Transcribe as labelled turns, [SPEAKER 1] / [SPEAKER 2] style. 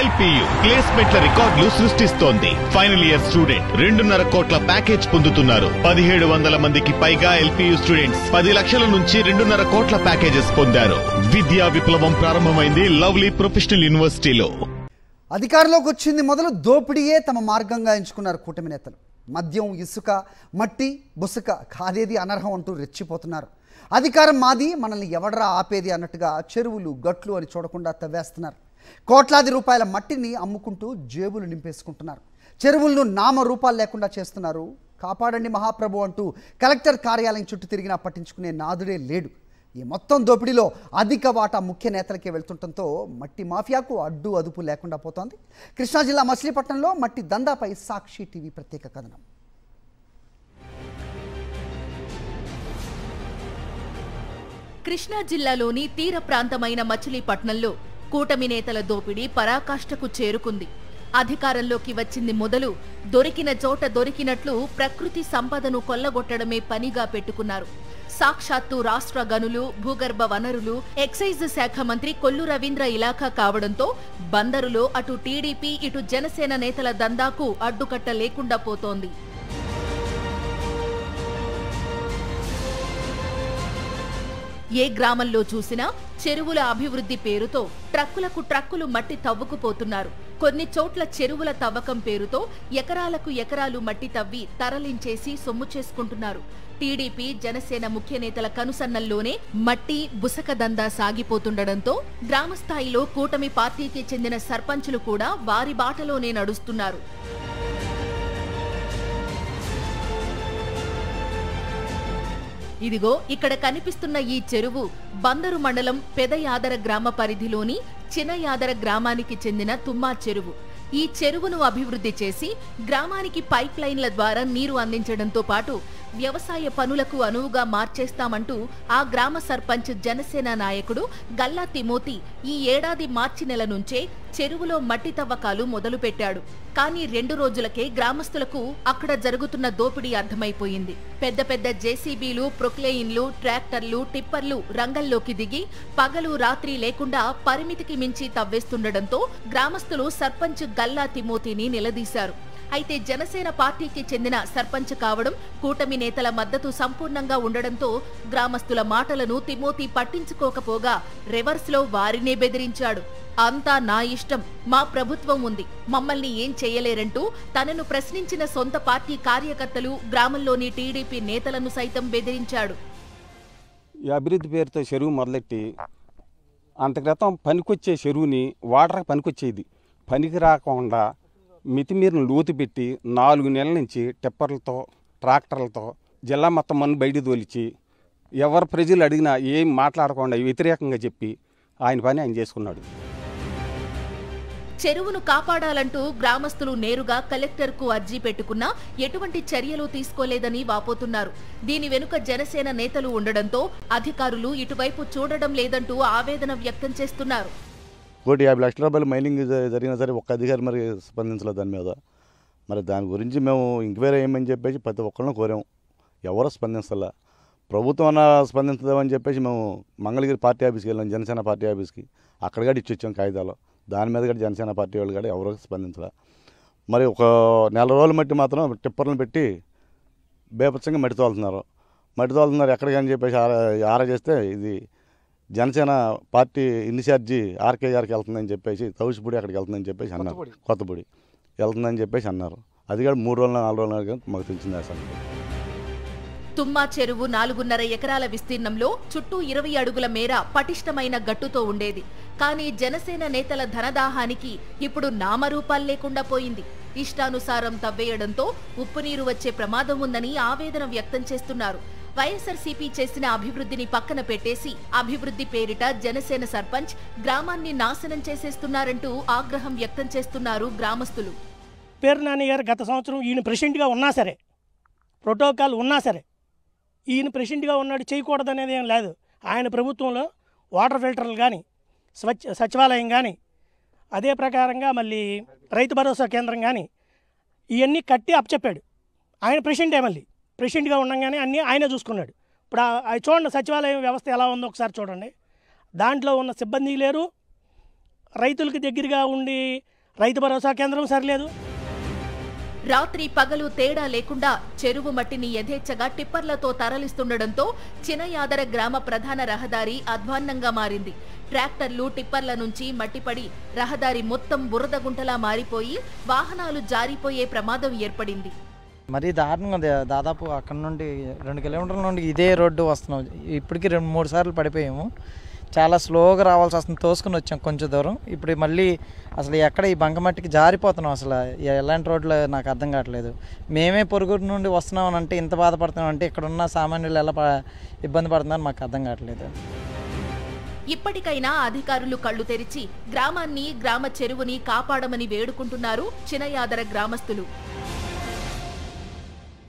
[SPEAKER 1] LPU ప్లేస్మెంట్ల రికార్డులు సృష్టిస్తోంది. Final year student 2.5 కోట్ల ప్యాకేజ్ పొందుతున్నారు. 1700 మందికి పైగా ఎల్పీయూ స్టూడెంట్స్ 10 లక్షల నుంచి 2.5 కోట్ల ప్యాకేజెస్ పొందారు. విద్యా విప్లవం ప్రారంభమైంది లవ్లీ ప్రొఫెషనల్ యూనివర్సిటీలో.
[SPEAKER 2] అధికారంలోకి వచ్చింది మొదలు దోపిడీయే తమ మార్గంగా ఎంచుకున్నారు కూటమి నేతలు. మద్యం, ఇసుక, మట్టి, బుసక కాదేది అనర్హం అంటూ రెచ్చిపోతున్నారు. అధికారం మాది, మనల్ని ఎవడరా ఆపేది అన్నట్టుగా చెరువులు, గట్లు అని చూడకుండా తవ్వేస్తున్నారు. కోట్లాది రూపాయల మట్టిని అమ్ముకుంటూ జేబులు నింపేసుకుంటున్నారు. చెరువులను నామరూపాలు లేకుండా చేస్తున్నారు. కాపాడండి మహాప్రభు అంటూ కలెక్టర్ కార్యాలయం చుట్టూ తిరిగినా పట్టించుకునే నాదుడే లేడు. ఈ మొత్తం దోపిడీలో అధిక వాటా ముఖ్య నేతలకే వెళ్తుండటంతో మట్టి మాఫియాకు అడ్డు అదుపు లేకుండా పోతోంది. కృష్ణా జిల్లా మచిలీపట్నంలో మట్టి దందాపై సాక్షి టీవీ ప్రత్యేక కథనం.
[SPEAKER 3] కృష్ణా జిల్లాలోని తీర ప్రాంతమైన మచిలీపట్నంలో కూటమి నేతల దోపిడీ పరాకాష్ఠకు చేరుకుంది. అధికారంలోకి వచ్చింది మొదలు దొరికిన చోట దొరికినట్లు ప్రకృతి సంపదను కొల్లగొట్టడమే పనిగా పెట్టుకున్నారు. సాక్షాత్తు రాష్ట్ర గనులు, భూగర్భ వనరులు, ఎక్సైజ్ శాఖ మంత్రి కొల్లు రవీంద్ర ఇలాఖా కావడంతో బందరులో అటు టీడీపీ, ఇటు జనసేన నేతల దందాకు అడ్డుకట్ట లేకుండా పోతోంది. ఏ గ్రామంలో చూసినా చెరువుల అభివృద్ధి పేరుతో ట్రక్కులకు ట్రక్కులు మట్టి తవ్వుకుపోతున్నారు. కొన్ని చోట్ల చెరువుల తవ్వకం పేరుతో ఎకరాలకు ఎకరాలు మట్టి తవ్వి తరలించేసి సొమ్ము చేసుకుంటున్నారు. టీడీపీ, జనసేన ముఖ్య నేతల కనుసన్నల్లోనే మట్టి, బుసక దందా సాగిపోతుండటంతో గ్రామస్థాయిలో కూటమి పార్టీకి చెందిన సర్పంచులు కూడా వారి బాటలోనే నడుస్తున్నారు. ఇదిగో ఇక్కడ కనిపిస్తున్న ఈ చెరువు బందరు మండలం పెదయాదర గ్రామ పరిధిలోని చిన్నయాదర గ్రామానికి చెందిన తుమ్మా చెరువు. ఈ చెరువును అభివృద్ధి చేసి గ్రామానికి పైప్ లైన్ల ద్వారా నీరు అందించడంతో పాటు వ్యవసాయ పనులకు అనువుగా మార్చేస్తామంటూ ఆ గ్రామ సర్పంచ్, జనసేన నాయకుడు గల్లా తిమోతి ఈ ఏడాది మార్చి నెల నుంచే చెరువులో మట్టి తవ్వకాలు మొదలుపెట్టాడు. కానీ 2 రోజులకే గ్రామస్తులకు అక్కడ జరుగుతున్న దోపిడీ అర్థమైపోయింది. పెద్ద పెద్ద జేసీబీలు, ప్రొక్లెయిన్లు, ట్రాక్టర్లు, టిప్పర్లు రంగంలోకి దిగి పగలు రాత్రి లేకుండా పరిమితికి మించి తవ్వేస్తుండటంతో గ్రామస్తులు సర్పంచ్ గల్లా తిమోతిని నిలదీశారు. అయితే జనసేన పార్టీకి చెందిన సర్పంచ్ కావడం, కూటమి నేతల మద్దతు సంపూర్ణంగా ఉండడంతో గ్రామస్తుల మాటలను తిమోతి పట్టించుకోకపోగా రివర్స్లో వారినే బెదిరించాడు. అంతా నా ఇష్టం, మా ప్రభుత్వం ఉంది, మమ్మల్ని ఏం చేయలేరంటూ తనను ప్రశ్నించిన సొంత పార్టీ కార్యకర్తలు, గ్రామంలోని టీడీపీ నేతలను సైతం బెదిరించాడు.
[SPEAKER 4] ఈ అభివృద్ధి పేరుతో చెరువు మొదలెట్టి అంత క్రితం పనికొచ్చే చెరువుని వాటర్ పనికొచ్చేది పనికి రాకుండా మితిమీరిన లోతు పెట్టి 4 నెలల నుంచి టిప్పర్లతో, ట్రాక్టర్లతో జిల్లా మొత్తం మన్ను బయట తోలిచి ఎవరు ప్రజలు అడిగినా ఏం మాట్లాడకుండా వ్యతిరేకంగా చెప్పి ఆయన పని ఆయన చేసుకున్నాడు.
[SPEAKER 3] చెరువును కాపాడాలంటూ గ్రామస్తులు నేరుగా కలెక్టర్కు అర్జీ పెట్టుకున్నా ఎటువంటి చర్యలు తీసుకోలేదని వాపోతున్నారు. దీని వెనుక జనసేన నేతలు ఉండడంతో అధికారులు ఇటువైపు చూడడం లేదంటూ ఆవేదన వ్యక్తం చేస్తున్నారు.
[SPEAKER 5] 150 లక్షల రూపాయలు మైనింగ్ జరిగినా సరే ఒక్క అధికారి మరి స్పందించలేదు దాని మీద. మరి దాని గురించి మేము ఎంక్వైరీ అయ్యమని చెప్పేసి ప్రతి ఒక్కరిని కోరాం, ఎవరో స్పందించాల. ప్రభుత్వం అన్న స్పందించదామని చెప్పేసి మేము మంగళగిరి పార్టీ ఆఫీస్కి వెళ్ళాం, జనసేన పార్టీ ఆఫీస్కి. అక్కడ కూడా ఇచ్చొచ్చాం కాగితాలు. దాని మీద కూడా జనసేన పార్టీ వాళ్ళు కూడా ఎవరో స్పందించాల. మరి ఒక 4 రోజుల మట్టి మాత్రం టిప్పర్లను పెట్టి బేపచ్చంగా మట్టి తోలుతున్నారు. ఎక్కడికి అని చెప్పేసి ఆరా చేస్తే ఇది జనసేన పార్టీ ఇన్ఛార్జి ఆర్కే గారికి వెళ్తుందని చెప్పేసి, తౌసిపూడి అక్కడికి వెళ్తుందని చెప్పేసి అన్నారు, కొత్తపూడి వెళ్తుందని చెప్పేసి అన్నారు. అది కూడా 3 రోజులు 4 రోజులు మాకు తెలిసింది. అసలు
[SPEAKER 3] తుమ్మా చెరువు 4.5 ఎకరాల విస్తీర్ణంలో చుట్టూ 20 అడుగుల మేర పటిష్టమైన గట్టుతో ఉండేది. కానీ జనసేన నేతల ధనదాహానికి ఇప్పుడు నామరూపాలు లేకుండా పోయింది. ఇష్టానుసారం తవ్వేయడంతో ఉప్పు నీరు వచ్చే ప్రమాదం ఉందని ఆవేదన వ్యక్తం చేస్తున్నారు. వైఎస్ఆర్సీపీ చేసిన అభివృద్ధిని పక్కన పెట్టేసి అభివృద్ధి పేరిట జనసేన సర్పంచ్ గ్రామాన్ని నాశనం చేసేస్తున్నారంటూ ఆగ్రహం వ్యక్తం చేస్తున్నారు గ్రామస్తులు.
[SPEAKER 6] పేరు నాని గారు గత సంవత్సరం ఈయన ప్రెసిడెంట్గా ఉన్నా సరే, ప్రోటోకాల్ ఉన్నా సరే, ఈయన ప్రెసిడెంట్గా ఉన్నాడు చేయకూడదనేది ఏం లేదు. ఆయన ప్రభుత్వంలో వాటర్ ఫిల్టర్లు కానీ, సచివాలయం కానీ, అదే ప్రకారంగా మళ్ళీ రైతు భరోసా కేంద్రం కానీ ఇవన్నీ కట్టి అప్పచెప్పాడు. ఆయన ప్రెసిడెంటే, మళ్ళీ ప్రెసిడెంట్గా ఉండగానే అన్నీ ఆయనే చూసుకున్నాడు. ఇప్పుడు చూడండి సచివాలయం వ్యవస్థ ఎలా ఉందో ఒకసారి చూడండి. దాంట్లో ఉన్న సిబ్బంది లేరు, రైతులకు దగ్గరగా ఉండి రైతు భరోసా కేంద్రం సరిలేదు.
[SPEAKER 3] రాత్రి పగలు తేడా లేకుండా చెరువు మట్టిని యథేచ్ఛగా టిప్పర్లతో తరలిస్తుండటంతో చినయాదర గ్రామ ప్రధాన రహదారి అధ్వాన్నంగా మారింది. ట్రాక్టర్లు టిప్పర్ల నుంచి మట్టిపడి రహదారి మొత్తం బురద గుంటలా మారిపోయి వాహనాలు జారిపోయే ప్రమాదం ఏర్పడింది.
[SPEAKER 7] మరీ దారుణంగా దాదాపు అక్కడ నుండి 2 కిలోమీటర్ల నుండి ఇదే రోడ్డు వస్తున్నాం. ఇప్పటికి 2-3 సార్లు పడిపోయాము. చాలా స్లోగా రావాల్సి వస్తుంది. తోసుకుని వచ్చాం కొంచెం దూరం. ఇప్పుడు మళ్ళీ అసలు ఎక్కడ ఈ బంకమట్టికి జారిపోతున్నాం. అసలు ఎలాంటి రోడ్లు నాకు అర్థం కావట్లేదు. మేమే పొరుగురు నుండి వస్తున్నామని అంటే ఇంత బాధపడుతున్నాం అంటే ఇక్కడ ఉన్న సామాన్యులు ఎలా ఇబ్బంది పడుతున్నారని మాకు అర్థం కావట్లేదు.
[SPEAKER 3] ఇప్పటికైనా అధికారులు కళ్లు తెరిచి గ్రామాన్ని, గ్రామ చెరువుని కాపాడమని వేడుకుంటున్నారు చినయాదర గ్రామస్తులు.